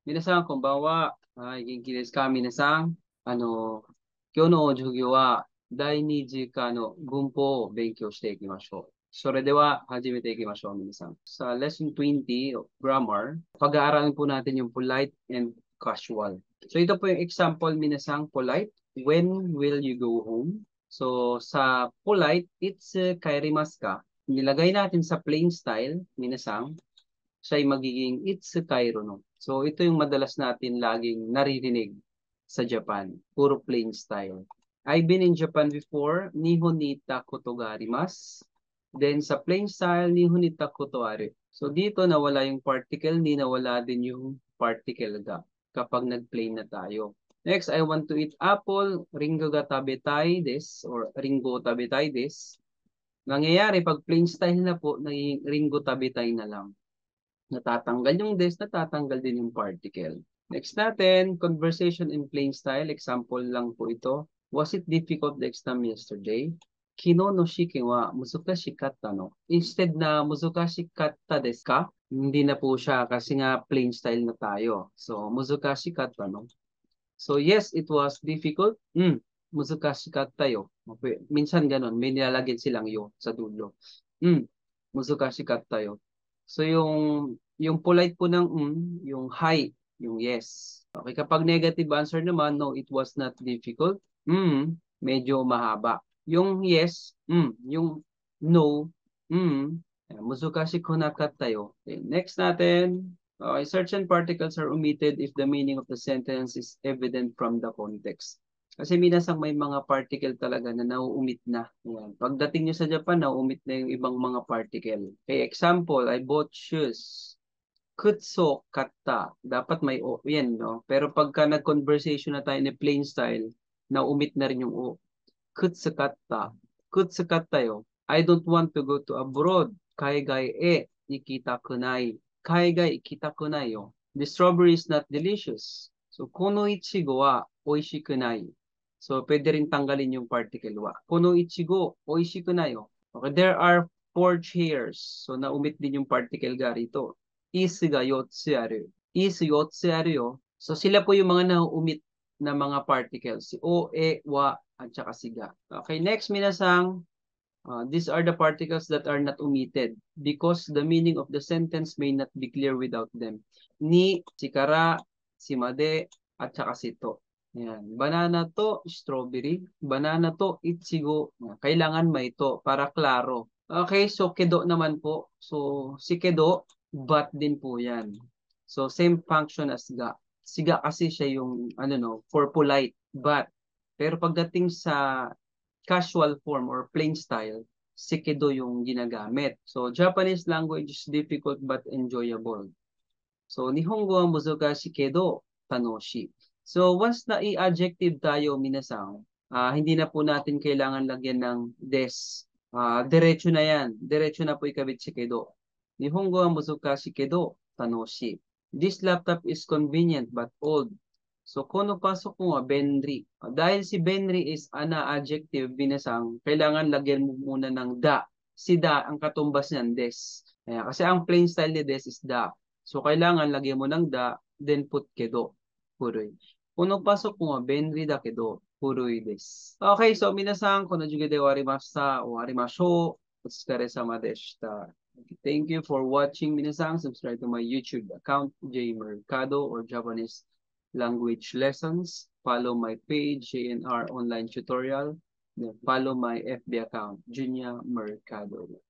皆さん、こんばんは。はい、元気ですか皆さん。今日の授業は第二次科の文法を勉強していきましょう。それでは始めていきましょう、皆さん。Sa lesson 20 of grammar, pag-aaralan po natin yung polite and casual. So ito po yung example, minasang polite. When will you go home? So sa polite, it's kairimasu ka. Nilagay natin sa plain style, minasang, siya ay magiging Itsukairo no. So ito yung madalas natin laging naririnig sa Japan. Puro plain style. I've been in Japan before. Nihon ni takoto ga arimasu. Then sa plain style, nihon ni takoto ari. So dito nawala yung particle ni, nawala din yung particle ga kapag nag-plain na tayo. Next, I want to eat apple. Ringo ga tabetai desu or ringo tabetai desu. Nangyayari pag plain style na po, naging ringo tabetai na lang. Natatanggal yung des, natatanggal din yung particle. Next natin, conversation in plain style. Example lang po ito. Was it difficult the exam yesterday? Kino no shiki wa muzukashi katta no. Instead na muzukashi katta desu ka? Hindi na po siya kasi nga plain style na tayo. So, muzukashi katta no. So, yes, it was difficult. Muzukashi katta yo. Minsan ganon, may nilalagyan silang yo sa dulo. Muzukashi katta yo. So, yung polite po ng yung hi, yung yes. Okay, kapag negative answer naman, no, it was not difficult. Medyo mahaba. Yung yes, yung no, muzukashi konakatta yo. Okay, next natin. Okay, certain particles are omitted if the meaning of the sentence is evident from the context. Kasi minasang may mga particle talaga na nauumit na. Yan. Pagdating nyo sa Japan, nauumit na yung ibang mga particle. Okay, example, I bought shoes. Kutso katta. Dapat may o. Yan, no? Pero pagka nag-conversation na tayo ni plain style, nauumit na rin yung o. Kutso katta. Kutso katta yo. I don't want to go to abroad. Kaigai e ikita kunai. Kaigai ikita kunai yo. The strawberry is not delicious. So, kono ichigo wa oishiku nai. So, pwede rin tanggalin yung particle wa. Kono ichigo oishiku nai yo. Okay, there are 4 chairs. So, naumit din yung particle ga rito. Isu ga yotsu aru. Isu yotsu aru yo. So, sila po yung mga nauumit na mga particles. Si o, e, wa, at saka si ga. Okay, next, minasang, these are the particles that are not omitted because the meaning of the sentence may not be clear without them. Ni, si kara, si made, at saka si to. Yan. Banana to, strawberry. Banana to, ichigo. Kailangan may to para klaro. Okay, so kedo naman po. So, si kedo, but din po yan. So, same function as ga. Siga kasi siya yung, for polite, but. Pero pagdating sa casual form or plain style, sikido yung ginagamit. So, Japanese language is difficult but enjoyable. So, Nihongo wa muzukashi kedo tanoshi. So, once na i-adjective tayo, minasang, hindi na po natin kailangan lagyan ng des. Diretso na yan. Diretso na po ikabit si kedo. Nihongo wa muzukashi kedo tanoshi. This laptop is convenient but old. So, kono pasok mo Benri. Dahil si Benri is ana adjective binasang, kailangan lagyan mo muna ng da. Si da, ang katumbas niyan, des. Kasi ang plain style ni des is da. So, kailangan lagyan mo ng da, then put kedo. Puroy. Kono pasok mo Benri da kedo. Puroy des. Okay, so minasang, kono juga de warimashita o warimasho. Otsukare sama deshita. Thank you for watching, minasang. Subscribe to my YouTube account, J Mercado or Japanese language lessons. Follow my page, JNR Online Tutorial. Then follow my FB account, Junya Mercado.